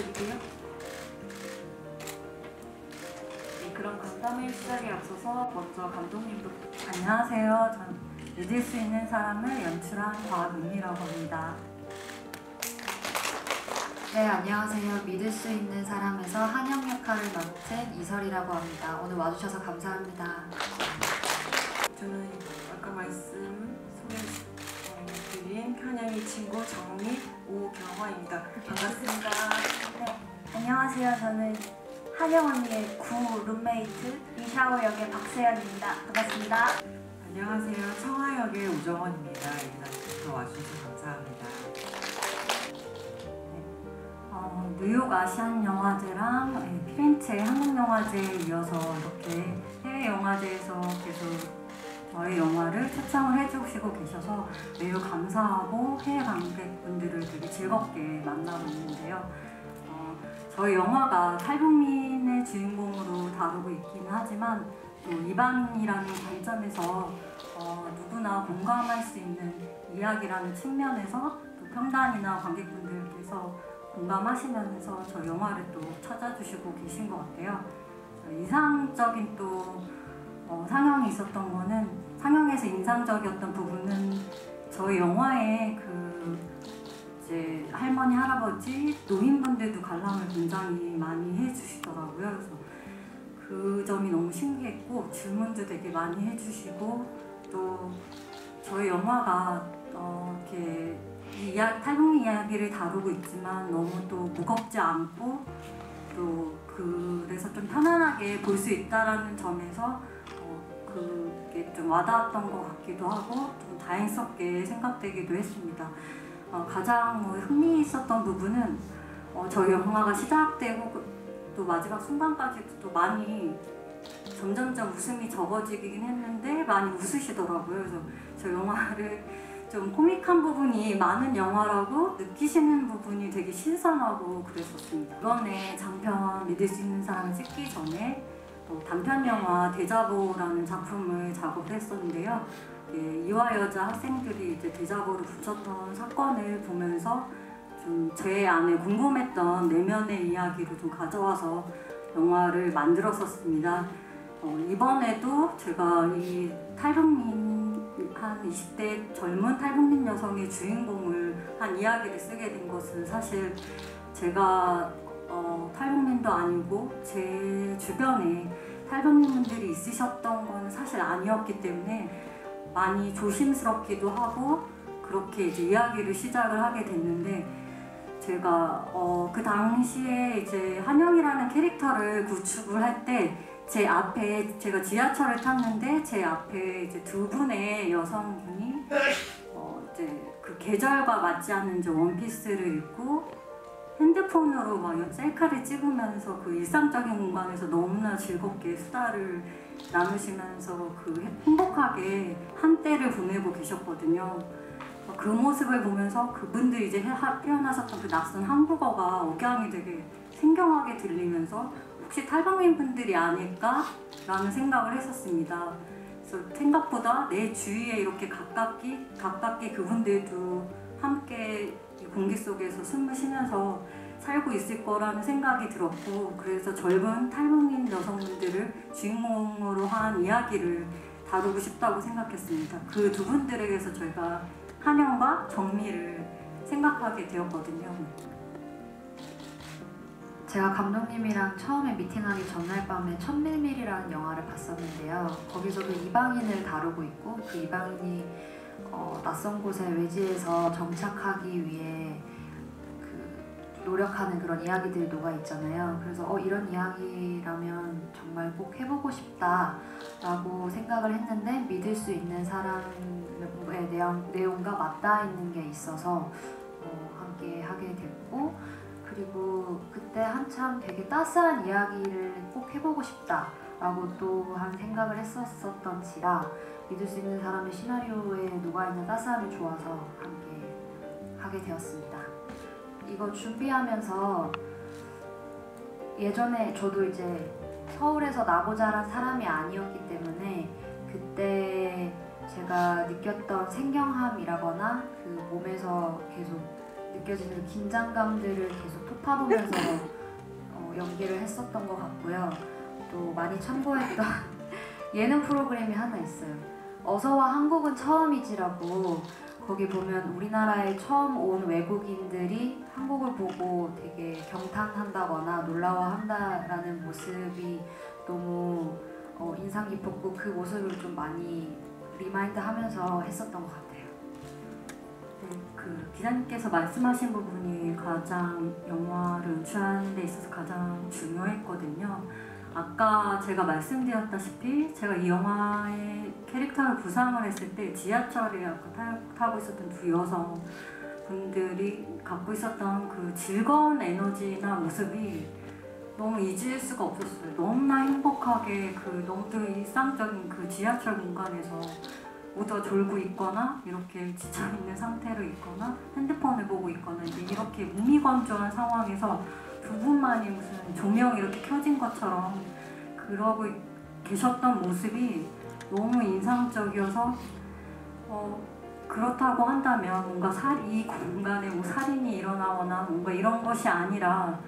부탁드릴게요. 네, 그럼 간담회 시작에 앞서서 먼저 감독님부터. 안녕하세요. 전 믿을 수 있는 사람을 연출한 곽은미라고 합니다. 네, 안녕하세요. 믿을 수 있는 사람에서 한영 역할을 맡은 이설이라고 합니다. 오늘 와주셔서 감사합니다. 저는 아까 소개드린 한영의 친구 정미 오경화입니다. 반갑습니다. 네, 안녕하세요. 저는 한영 언니의 구 룸메이트 이샤오 역의 박세연입니다. 반갑습니다. 안녕하세요. 청아 역의 우정원입니다. 인사부터 와주셔서 감사합니다. 뉴욕 아시안 영화제랑 피렌체 한국 영화제에 이어서 이렇게 해외 영화제에서 계속 저희 영화를 초청을 해주시고 계셔서 매우 감사하고 해외 관객분들을 되게 즐겁게 만나고 있는데요. 저희 영화가 탈북민의 주인공으로 다루고 있기는 하지만 또 이방인이라는 관점에서 누구나 공감할 수 있는 이야기라는 측면에서 또 평단이나 관객분들께서 공감하시면서 저 영화를 또 찾아주시고 계신 것 같아요. 인상적인 또 상영이 있었던 거는, 상영에서 인상적이었던 부분은 저희 영화에 이제 할머니, 할아버지, 노인분들도 관람을 굉장히 많이 해주시더라고요. 그래서 그 점이 너무 신기했고 질문도 되게 많이 해주시고, 또 저희 영화가 이렇게 탈북민 이야기를 다루고 있지만 너무 또 무겁지 않고 또 그래서 좀 편안하게 볼 수 있다라는 점에서 그게 좀 와닿았던 것 같기도 하고 좀 다행스럽게 생각되기도 했습니다. 가장 흥미있었던 부분은 저희 영화가 시작되고 또 마지막 순간까지도 또 많이 점점점 웃음이 적어지긴 했는데 많이 웃으시더라고요. 그래서 저 영화를 좀 코믹한 부분이 많은 영화라고 느끼시는 부분이 되게 신선하고 그랬었습니다. 이번에 장편 믿을 수 있는 사람을 찍기 전에 단편 영화 데자보라는 작품을 작업을 했었는데요. 이화 여자 학생들이 이제 데자보를 붙였던 사건을 보면서 좀 제 안에 궁금했던 내면의 이야기를 좀 가져와서 영화를 만들었었습니다. 이번에도 제가 이 탈북민 한 20대 젊은 탈북민 여성의 주인공을 한 이야기를 쓰게 된 것은 사실 제가 탈북민도 아니고 제 주변에 탈북민분들이 있으셨던 건 사실 아니었기 때문에 많이 조심스럽기도 하고 그렇게 이제 이야기를 시작을 하게 됐는데, 제가 그 당시에 이제 한영이라는 캐릭터를 구축을 할 때 제 앞에 제가 지하철을 탔는데 제 앞에 이제 두 분의 여성분이 이제 그 계절과 맞지 않는 이제 원피스를 입고 핸드폰으로 막 셀카를 찍으면서 그 일상적인 공간에서 너무나 즐겁게 수다를 나누시면서 행복하게 한때를 보내고 계셨거든요. 그 모습을 보면서 그분들이 이제 표현하셨던 그 낯선 한국어가 억양이 되게 생경하게 들리면서 혹시 탈북민 분들이 아닐까라는 생각을 했었습니다. 그래서 생각보다 내 주위에 이렇게 가깝게 그분들도 함께 공기 속에서 숨을 쉬면서 살고 있을 거라는 생각이 들었고, 그래서 젊은 탈북민 여성분들을 주인공으로 한 이야기를 다루고 싶다고 생각했습니다. 그 두 분들에게서 저희가 한영과 정미를 생각하게 되었거든요. 제가 감독님이랑 처음에 미팅하기 전날 밤에 1000mm라는 영화를 봤었는데요. 거기서도 이방인을 다루고 있고 그 이방인이 낯선 곳에 외지에서 정착하기 위해 노력하는 그런 이야기들이 녹아 있잖아요. 그래서 이런 이야기라면 정말 꼭 해보고 싶다라고 생각을 했는데, 믿을 수 있는 사람의 내용과 맞닿아 있는 게 있어서 함께 하게 됐고, 그리고 그때 한참 되게 따스한 이야기를 꼭 해보고 싶다라고 또한 생각을 했었던지라 믿을 수 있는 사람의 시나리오에 녹아있는 따스함이 좋아서 함께 하게 되었습니다. 이거 준비하면서 예전에 저도 이제 서울에서 나고 자란 사람이 아니었기 때문에 그때 제가 느꼈던 생경함이라거나 그 몸에서 계속 느껴지는 긴장감들을 계속 토파보면서 연기를 했었던 것 같고요. 또 많이 참고했던 예능 프로그램이 하나 있어요. 어서와 한국은 처음이지라고. 거기 보면 우리나라에 처음 온 외국인들이 한국을 보고 되게 경탄한다거나 놀라워한다라는 모습이 너무 인상 깊었고, 그 모습을 좀 많이 리마인드하면서 했었던 것 같아요. 네, 그 기자님께서 말씀하신 부분이 가장 영화를 연출하는 데 있어서 가장 중요했거든요. 아까 제가 말씀드렸다시피 제가 이 영화의 캐릭터를 구상을 했을 때 지하철에 아까 타고 있었던 두 여성분들이 갖고 있었던 그 즐거운 에너지나 모습이 너무 잊을 수가 없었어요. 너무나 행복하게 그 너무도 일상적인 그 지하철 공간에서 모두가 졸고 있거나 이렇게 지쳐있는 상태로 있거나 핸드폰을 보고 있거나 이렇게 무미건조한 상황에서 두 분만이 무슨 조명이 이렇게 켜진 것처럼 그러고 계셨던 모습이 너무 인상적이어서 그렇다고 한다면 뭔가 이 공간에 뭐 살인이 일어나거나 뭔가 이런 것이 아니라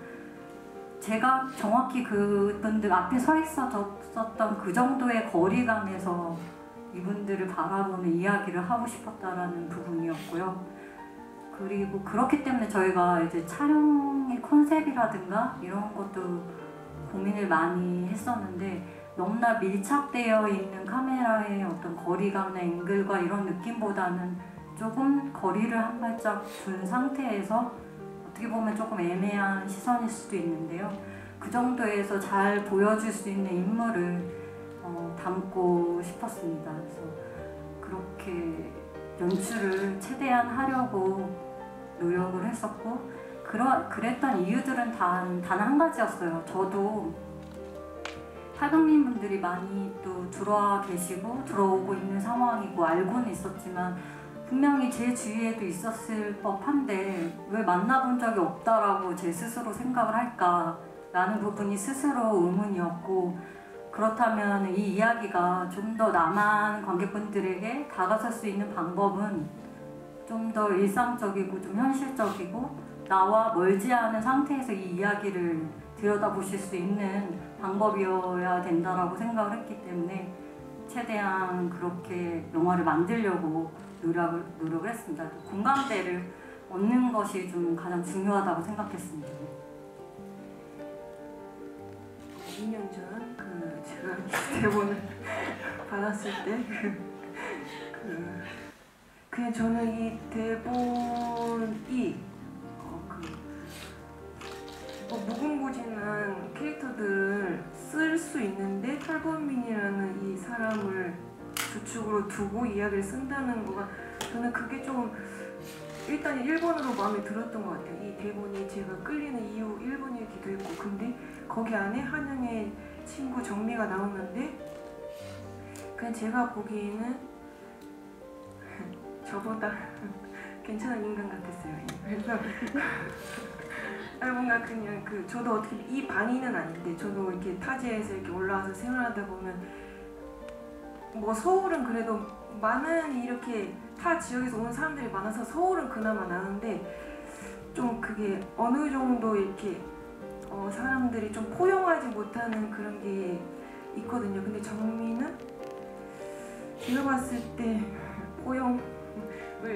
제가 정확히 그분들 앞에 서 있었던 그 정도의 거리감에서 이분들을 바라보는 이야기를 하고 싶었다라는 부분이었고요. 그리고 그렇기 때문에 저희가 이제 촬영의 컨셉이라든가 이런 것도 고민을 많이 했었는데, 너무나 밀착되어 있는 카메라의 어떤 거리감이나 앵글과 이런 느낌보다는 조금 거리를 한 발짝 둔 상태에서 어떻게 보면 조금 애매한 시선일 수도 있는데요. 그 정도에서 잘 보여줄 수 있는 인물을 담고 싶었습니다. 그래서 그렇게 연출을 최대한 하려고 노력을 했었고, 그랬던 이유들은 단 한 가지였어요. 저도 탈북민 분들이 많이 또 들어와 계시고 들어오고 있는 상황이고 알고는 있었지만 분명히 제 주위에도 있었을 법한데 왜 만나본 적이 없다라고 제 스스로 생각을 할까라는 부분이 스스로 의문이었고, 그렇다면 이 이야기가 좀 더 남한 관객분들에게 다가설 수 있는 방법은 좀 더 일상적이고 좀 현실적이고 나와 멀지 않은 상태에서 이 이야기를 들여다보실 수 있는 방법이어야 된다라고 생각을 했기 때문에 최대한 그렇게 영화를 만들려고 노력을 했습니다. 공감대를 얻는 것이 좀 가장 중요하다고 생각했습니다. 2년 전 제가 대본을 받았을 때 그냥 저는 이 대본이 무궁무진한 캐릭터들을 쓸 수 있는데 탈범민이라는 이 사람을 주축으로 두고 이야기를 쓴다는 거가, 저는 그게 좀 일단 1번으로 마음에 들었던 것 같아요. 이 대본이 제가 끌리는 이유 1번이기도 했고, 근데 거기 안에 한영의 친구 정미가 나오는데 그냥 제가 보기에는 저보다 괜찮은 인간 같았어요. 그래서 뭔가 그냥 저도 어떻게 이 반인은 아닌데 저도 이렇게 타지에서 이렇게 올라와서 생활하다 보면 뭐 서울은 그래도 많은 이렇게 타 지역에서 온 사람들이 많아서 서울은 그나마 나는데 좀 그게 어느 정도 이렇게 사람들이 좀 포용하지 못하는 그런 게 있거든요. 근데 정미는 제가 봤을 때 포용을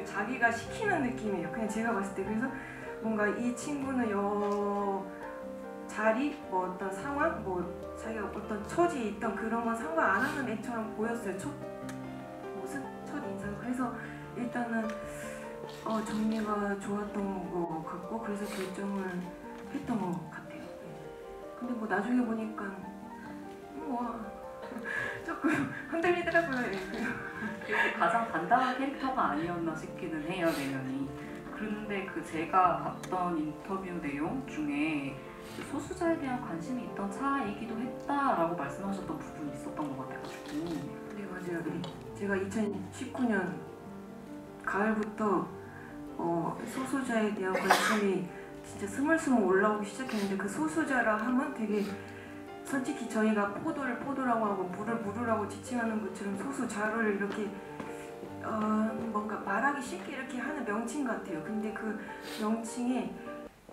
자기가 시키는 느낌이에요. 그냥 제가 봤을 때. 그래서 뭔가 이 친구는 자리, 뭐 어떤 상황, 뭐 자기가 어떤 처지에 있던 그런 건 상관 안 하는 애처럼 보였어요. 첫 모습, 첫 인상. 그래서 일단은 정리가 좋았던 것 같고, 그래서 결정을 했던 것 같아요. 근데 뭐 나중에 보니까 조금 흔들리더라고요. 그게 가장 단단한 캐릭터가 아니었나 싶기는 해요, 내용이. 그런데 제가 봤던 인터뷰 내용 중에 소수자에 대한 관심이 있던 차이기도 했다라고 말씀하셨던 부분이 있었던 것 같아가지고. 네, 맞아요. 제가 2019년 가을부터 소수자에 대한 관심이 진짜 스물스물 올라오기 시작했는데, 그 소수자라 하면 되게 솔직히 저희가 포도를 포도라고 하고 물을 물이라고 지칭하는 것처럼 소수자를 이렇게 뭔가 말하기 쉽게 이렇게 하는 명칭 같아요. 근데 그 명칭에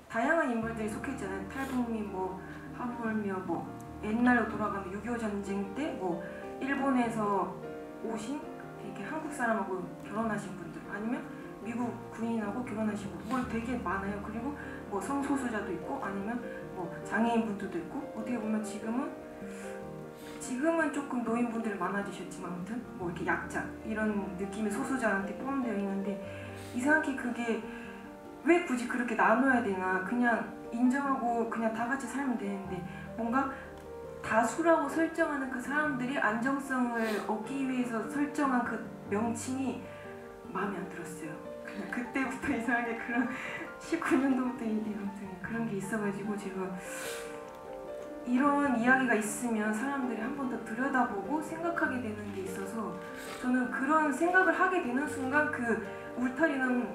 다양한 인물들이 속했잖아요. 탈북민, 뭐 하물며 뭐 옛날로 돌아가면 6.25 전쟁 때 뭐 일본에서 오신 이렇게 한국 사람하고 결혼하신 분들, 아니면 미국 군인하고 결혼하신 분들, 뭐 되게 많아요. 그리고 뭐 성소수자도 있고, 아니면 뭐 장애인분들도 있고, 어떻게 보면 지금은 조금 노인분들이 많아지셨지만 아무튼 뭐 이렇게 약자 이런 느낌의 소수자한테 포함되어 있는데, 이상하게 그게 왜 굳이 그렇게 나눠야 되나, 그냥 인정하고 그냥 다 같이 살면 되는데 뭔가 다수라고 설정하는 그 사람들이 안정성을 얻기 위해서 설정한 그 명칭이 마음에 안 들었어요. 그냥 그때부터 이상하게 그런 19년도부터 아무튼 그런 게 있어가지고, 제가 이런 이야기가 있으면 사람들이 한 번 더 들여다보고 생각하게 되는 게 있어서, 저는 그런 생각을 하게 되는 순간 그 울타리는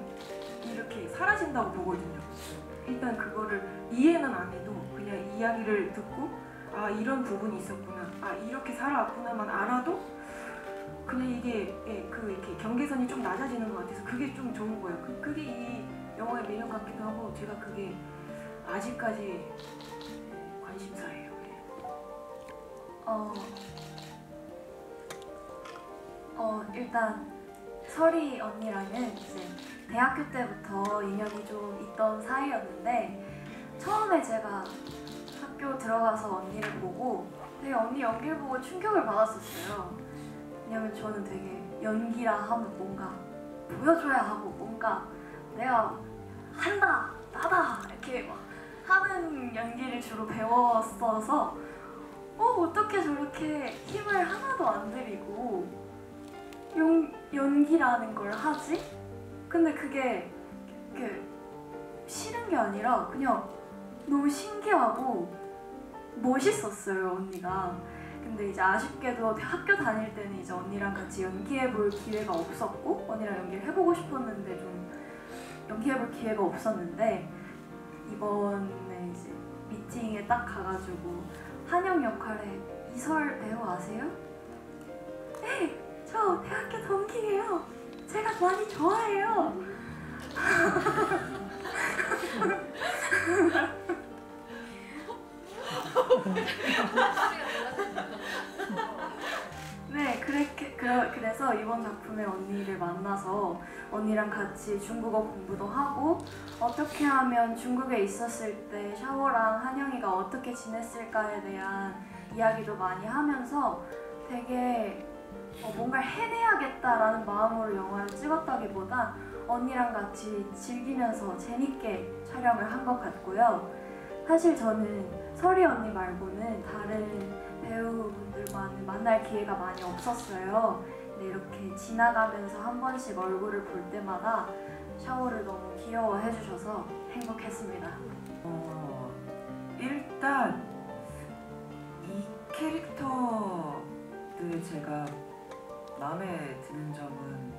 이렇게 사라진다고 보거든요. 일단 그거를 이해는 안 해도 그냥 이야기를 듣고 아 이런 부분이 있었구나, 아 이렇게 살아왔구나만 알아도 그냥 이게 이렇게 경계선이 좀 낮아지는 것 같아서 그게 좀 좋은 거예요. 그게 이 영화의 매력 같기도 하고, 제가 그게 아직까지 관심사예요. 일단 설이 언니랑은 이제 대학교 때부터 인연이 좀 있던 사이였는데, 처음에 제가 학교 들어가서 언니를 보고 되게 언니 연기를 보고 충격을 받았었어요. 왜냐면 저는 되게 연기라 하면 뭔가 보여줘야 하고, 뭔가 내가 한다, 나다 이렇게 막 하는 연기를 주로 배웠어서 어떻게 저렇게 힘을 하나도 안 들이고 연기라는 걸 하지? 근데 그게 싫은 게 아니라 그냥 너무 신기하고 멋있었어요, 언니가. 근데 이제 아쉽게도 학교 다닐 때는 이제 언니랑 같이 연기해볼 기회가 없었고, 언니랑 연기를 해보고 싶었는데 좀 연기해볼 기회가 없었는데, 이번에 이제 미팅에 딱 가가지고 한영 역할에 이설 배우 아세요? 네! 저 대학교 동기예요. 제가 많이 좋아해요. 네, 그래서 이번 작품에 언니를 만나서 언니랑 같이 중국어 공부도 하고, 어떻게 하면 중국에 있었을 때 샤오랑 한영이가 어떻게 지냈을까에 대한 이야기도 많이 하면서 되게 뭔가를 해내야겠다라는 마음으로 영화를 찍었다기보단 언니랑 같이 즐기면서 재밌게 촬영을 한 것 같고요. 사실 저는 설이 언니 말고는 다른 배우분들만 만날 기회가 많이 없었어요. 근데 이렇게 지나가면서 한 번씩 얼굴을 볼 때마다 샤오를 너무 귀여워해 주셔서 행복했습니다. 일단 이 캐릭터들 제가 마음에 드는 점은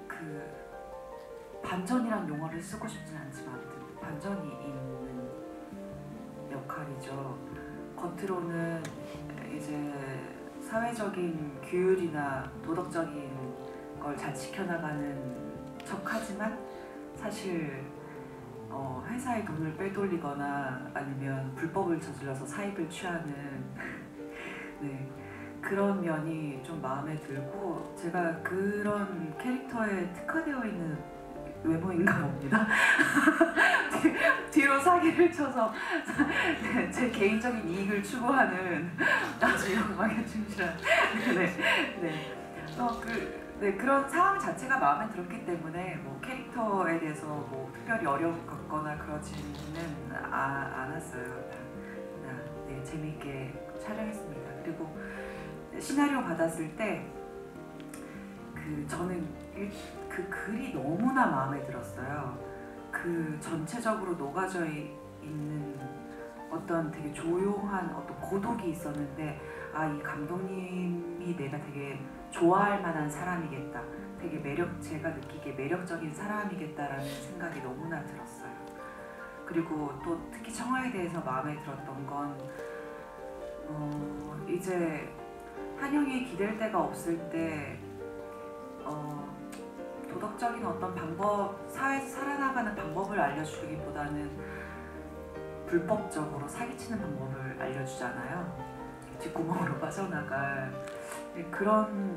그 반전이란 용어를 쓰고 싶진 않지만 반전이 있는 역할이죠. 겉으로는 이제 사회적인 규율이나 도덕적인 걸 잘 지켜나가는 척하지만 사실 회사의 돈을 빼돌리거나 아니면 불법을 저질러서 사입을 취하는 네, 그런 면이 좀 마음에 들고, 제가 그런 캐릭터에 특화되어 있는 외모인가 봅니다. 뒤로 사기를 쳐서 제 개인적인 이익을 추구하는 아주 욕망에 충실한 그런 상황 자체가 마음에 들었기 때문에 뭐 캐릭터에 대해서 뭐 특별히 어려웠거나 그러지는 않았어요. 네, 재미있게 촬영했습니다. 그리고 시나리오 받았을 때 저는 그 글이 너무나 마음에 들었어요. 그 전체적으로 녹아져 있는 어떤 되게 조용한 어떤 고독이 있었는데, 이 감독님이 내가 되게 좋아할 만한 사람이겠다, 되게 제가 느끼기에 매력적인 사람이겠다라는 생각이 너무나 들었어요. 그리고 또 특히 청아에 대해서 마음에 들었던 건 이제 한영이 기댈 데가 없을 때 도덕적인 어떤 방법, 사회에서 살아나가는 방법을 알려주기보다는 불법적으로 사기치는 방법을 알려주잖아요. 뒷구멍으로 빠져나갈 그런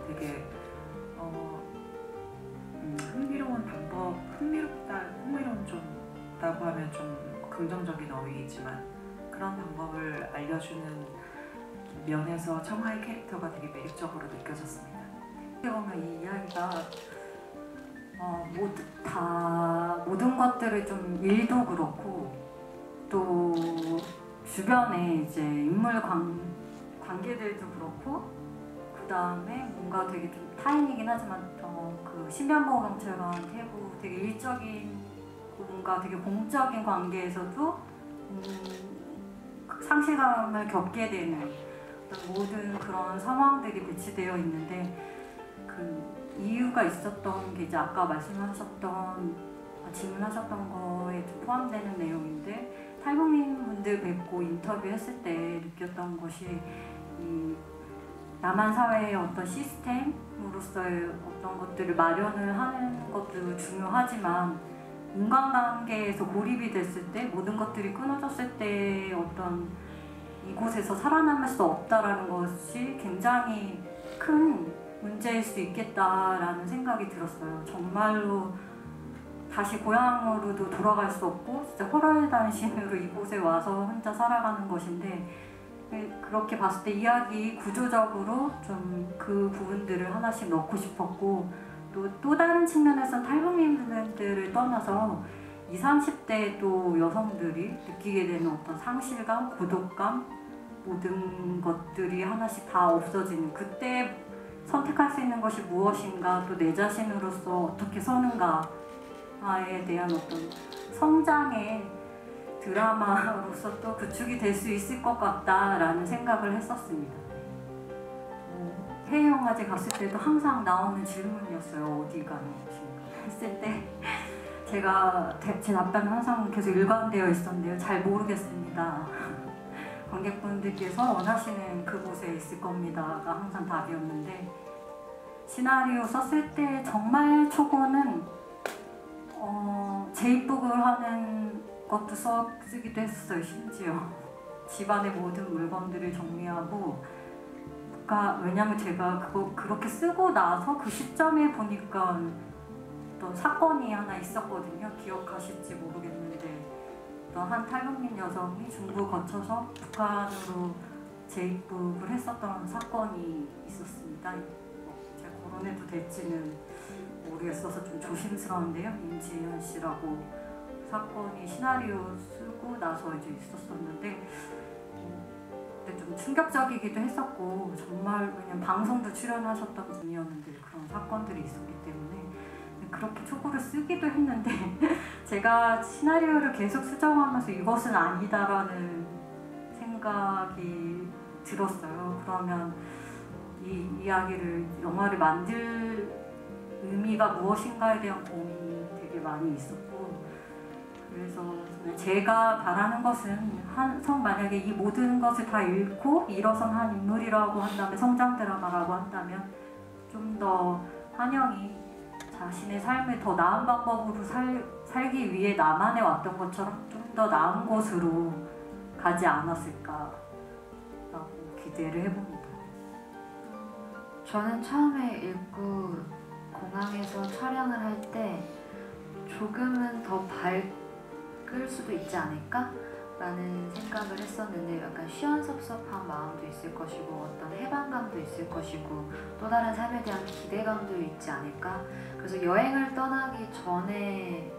되게 흥미로운 방법, 흥미로운 좀다고 하면 좀 긍정적인 어휘이지만 그런 방법을 알려주는 면에서 청하의 캐릭터가 되게 매력적으로 느껴졌습니다. 어떻게 보면 이 이야기가 모든 것들을 좀 일도 그렇고 또 주변에 이제 인물 관계들도 그렇고 그 다음에 뭔가 되게 좀 타인이긴 하지만 그 신변보호경찰관 태부 되게 일적인 뭔가 되게 공적인 관계에서도 상실감을 겪게 되는 모든 그런 상황들이 배치되어 있는데 그 이유가 있었던 게 이제 아까 질문하셨던 거에 좀 포함되는 내용인데 탈북민 분들 뵙고 인터뷰했을 때 느꼈던 것이 이 남한 사회의 어떤 시스템으로서의 어떤 것들을 마련을 하는 것도 중요하지만 인간관계에서 고립이 됐을 때 모든 것들이 끊어졌을 때 어떤 이곳에서 살아남을 수 없다라는 것이 굉장히 큰 문제일 수 있겠다라는 생각이 들었어요. 정말로 다시 고향으로도 돌아갈 수 없고 진짜 홀월단신으로 이곳에 와서 혼자 살아가는 것인데 그렇게 봤을 때 이야기 구조적으로 좀 그 부분들을 하나씩 넣고 싶었고 또 다른 측면에서는 탈북민들을 떠나서 20, 30대 또 여성들이 느끼게 되는 어떤 상실감, 고독감 모든 것들이 하나씩 다 없어지는 그때 선택할 수 있는 것이 무엇인가 또 내 자신으로서 어떻게 서는가에 대한 어떤 성장의 드라마로서 또 구축이 될 수 있을 것 같다라는 생각을 했었습니다. 해외영화제 갔을 때도 항상 나오는 질문이었어요. 어디 가는 곳인가 했을 때 제가 제 답변은 항상 계속 일관되어 있었는데요. 잘 모르겠습니다. 관객분들께서 원하시는 그곳에 있을 겁니다가 항상 답이었는데 시나리오 썼을 때 정말 초고는 제입북을 하는 것도 쓰기도 했어요. 심지어 집안의 모든 물건들을 정리하고 왜냐면 제가 그렇게 쓰고 나서 그 시점에 보니까 어떤 사건이 하나 있었거든요. 기억하실지 모르겠는데 어떤 한 탈북민 여성이 중부 거쳐서 북한으로 재입국을 했었던 사건이 있었습니다. 제가 거론해도 될지는 모르겠어서 좀 조심스러운데요. 임지현 씨라고 사건이 시나리오 쓰고 나서 이제 있었었는데 좀 충격적이기도 했었고 정말 왜냐면 방송도 출연하셨던 분이었는데 그런 사건들이 있었기 때문에 그렇게 초고를 쓰기도 했는데 제가 시나리오를 계속 수정하면서 이것은 아니다라는 생각이 들었어요. 그러면 이 이야기를 영화를 만들 의미가 무엇인가에 대한 고민이 되게 많이 있었고 그래서 제가 바라는 것은 만약에 이 모든 것을 다 잃고 일어선 한 인물이라고 한다면 성장 드라마라고 한다면 좀 더 한영이 자신의 삶을 더 나은 방법으로 살기 위해 남한에 왔던 것처럼 좀 더 나은 곳으로 가지 않았을까라고 기대를 해봅니다. 저는 처음에 읽고 공항에서 촬영을 할 때 조금은 더 밝을 수도 있지 않을까? 라는 생각을 했었는데 약간 시원섭섭한 마음도 있을 것이고 어떤 해방감도 있을 것이고 또 다른 삶에 대한 기대감도 있지 않을까? 그래서 여행을 떠나기 전에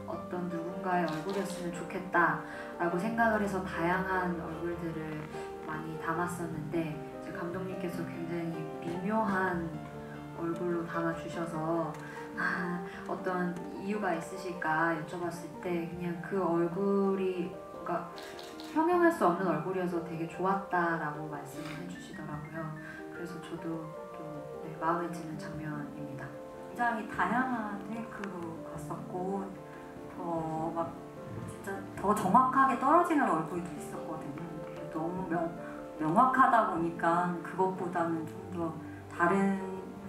어떤 누군가의 얼굴이었으면 좋겠다 라고 생각을 해서 다양한 얼굴들을 많이 담았었는데 제 감독님께서 굉장히 미묘한 얼굴로 담아주셔서 어떤 이유가 있으실까 여쭤봤을 때 그냥 그 얼굴이 그러니까 형용할 수 없는 얼굴이어서 되게 좋았다라고 말씀을 해주시더라고요. 그래서 저도 또 마음에 드는 장면입니다. 굉장히 다양한 테이크로 갔었고 진짜 더 정확하게 떨어지는 얼굴도 있었거든요. 너무 명확하다 보니까 그것보다는 좀 더 다른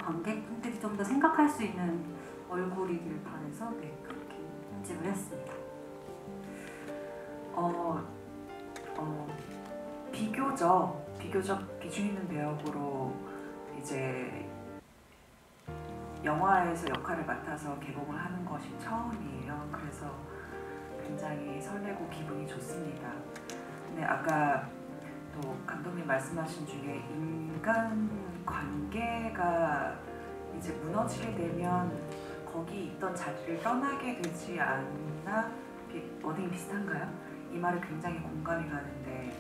관객분들이 좀 더 생각할 수 있는 얼굴이길 바라서 네, 그렇게 편집을 했습니다. 비교적 비중 있는 배역으로 이제 영화에서 역할을 맡아서 개봉을 하는 것이 처음이에요. 그래서 굉장히 설레고 기분이 좋습니다. 근데 아까 또 감독님 말씀하신 중에 인간 관계가 이제 무너지게 되면 거기 있던 자리를 떠나게 되지 않나? 워딩이 비슷한가요? 이 말에 굉장히 공감이 가는데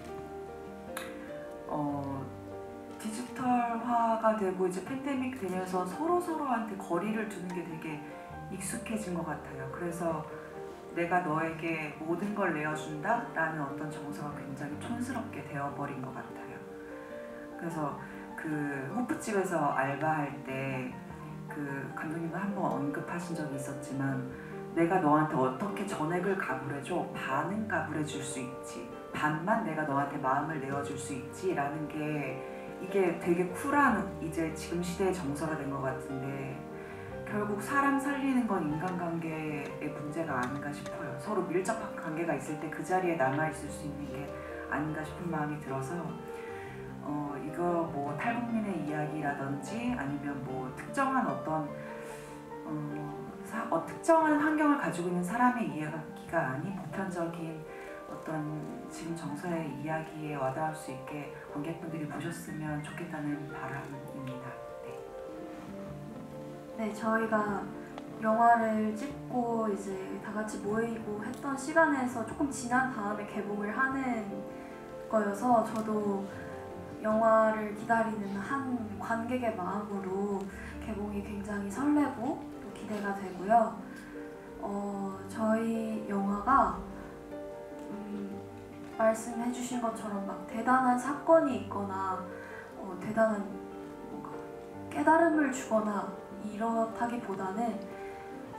디지털화가 되고 이제 팬데믹 되면서 서로한테 거리를 두는 게 되게 익숙해진 것 같아요. 그래서 내가 너에게 모든 걸 내어준다 라는 어떤 정서가 굉장히 촌스럽게 되어버린 것 같아요. 그래서 그 호프집에서 알바할 때 그 감독님도 한번 언급하신 적이 있었지만 내가 너한테 어떻게 전액을 가불해줘? 반은 가불해줄 수 있지. 반만 내가 너한테 마음을 내어줄 수 있지 라는 게 이게 되게 쿨한 이제 지금 시대의 정서가 된 것 같은데 결국 사람 살리는 건 인간관계의 문제가 아닌가 싶어요. 서로 밀접한 관계가 있을 때 그 자리에 남아있을 수 있는 게 아닌가 싶은 마음이 들어서 이거 뭐 탈북민의 이야기라든지 아니면 뭐 특정한 어떤 특정한 환경을 가지고 있는 사람의 이야기가 아닌 보편적인 어떤 지금 정서의 이야기에 와닿을 수 있게 관객분들이 보셨으면 좋겠다는 바람입니다. 네, 저희가 영화를 찍고 이제 다 같이 모이고 했던 시간에서 조금 지난 다음에 개봉을 하는 거여서 저도 영화를 기다리는 한 관객의 마음으로 개봉이 굉장히 설레고 또 기대가 되고요. 저희 영화가 말씀해주신 것처럼 막 대단한 사건이 있거나 대단한 뭔가 깨달음을 주거나 이렇다기보다는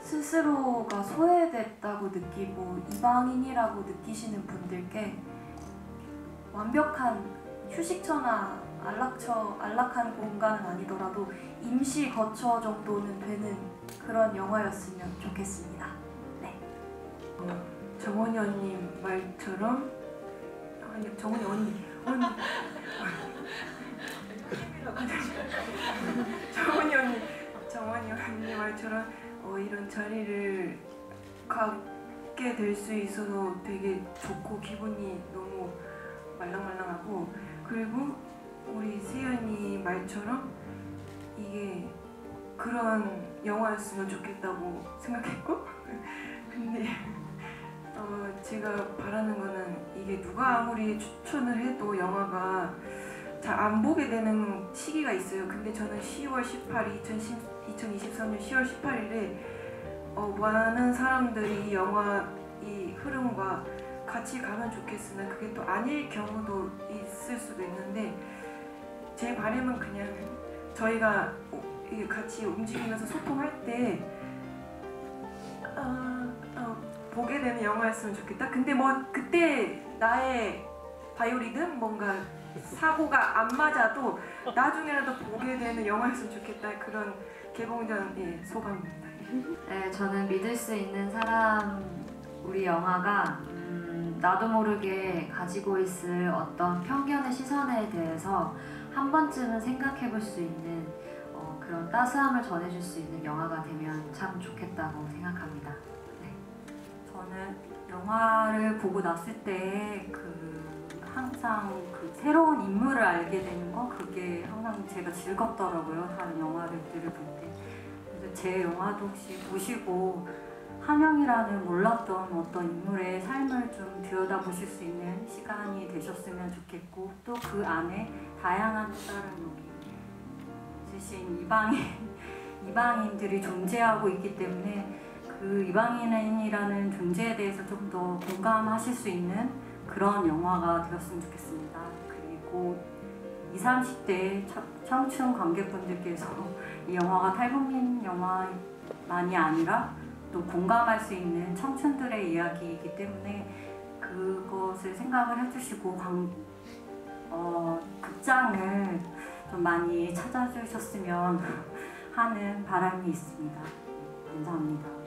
스스로가 소외됐다고 느끼고 이방인이라고 느끼시는 분들께 완벽한 휴식처나 안락한 공간은 아니더라도 임시 거처 정도는 되는 그런 영화였으면 좋겠습니다. 네. 정원이 언니 말처럼 정원이 언니 정원이 언니 말처럼 이런 자리를 갖게 될 수 있어서 되게 좋고 기분이 너무 말랑말랑하고, 그리고 우리 세연이 말처럼 이게 그런 영화였으면 좋겠다고 생각했고 근데 제가 바라는 거는 이게 누가 아무리 추천을 해도 영화가 잘 안 보게 되는 시기가 있어요. 근데 저는 10월 18일 2023년 10월 18일에 많은 사람들이 이 영화 이 흐름과 같이 가면 좋겠으나 그게 또 아닐 경우도 있을 수도 있는데 제 바람은 그냥 저희가 같이 움직이면서 소통할 때 보게 되는 영화였으면 좋겠다. 근데 뭐 그때 나의 바이오리듬 뭔가 사고가 안 맞아도 나중에라도 보게 되는 영화였으면 좋겠다. 그런 개봉 전 소감입니다. 네, 저는 믿을 수 있는 사람 우리 영화가 나도 모르게 가지고 있을 어떤 편견의 시선에 대해서 한 번쯤은 생각해 볼 수 있는 그런 따스함을 전해줄 수 있는 영화가 되면 참 좋겠다고 생각합니다. 네. 저는 영화를 보고 났을 때 항상 새로운 인물을 알게 되는 거 그게 항상 제가 즐겁더라고요. 다른 영화들을 볼 때. 그래서 제 영화도 혹시 보시고 한영이라는 몰랐던 어떤 인물의 삶을 좀 들여다보실 수 있는 시간이 되셨으면 좋겠고 또 그 안에 다양한 또 다른 여기 있으신 이방인들이 존재하고 있기 때문에 그 이방인이라는 존재에 대해서 좀 더 공감하실 수 있는 그런 영화가 되었으면 좋겠습니다. 그리고 20, 30대 청춘 관객분들께서 이 영화가 탈북민 영화만이 아니라 또 공감할 수 있는 청춘들의 이야기이기 때문에 그것을 생각을 해주시고 극장을 좀 많이 찾아주셨으면 하는 바람이 있습니다. 감사합니다.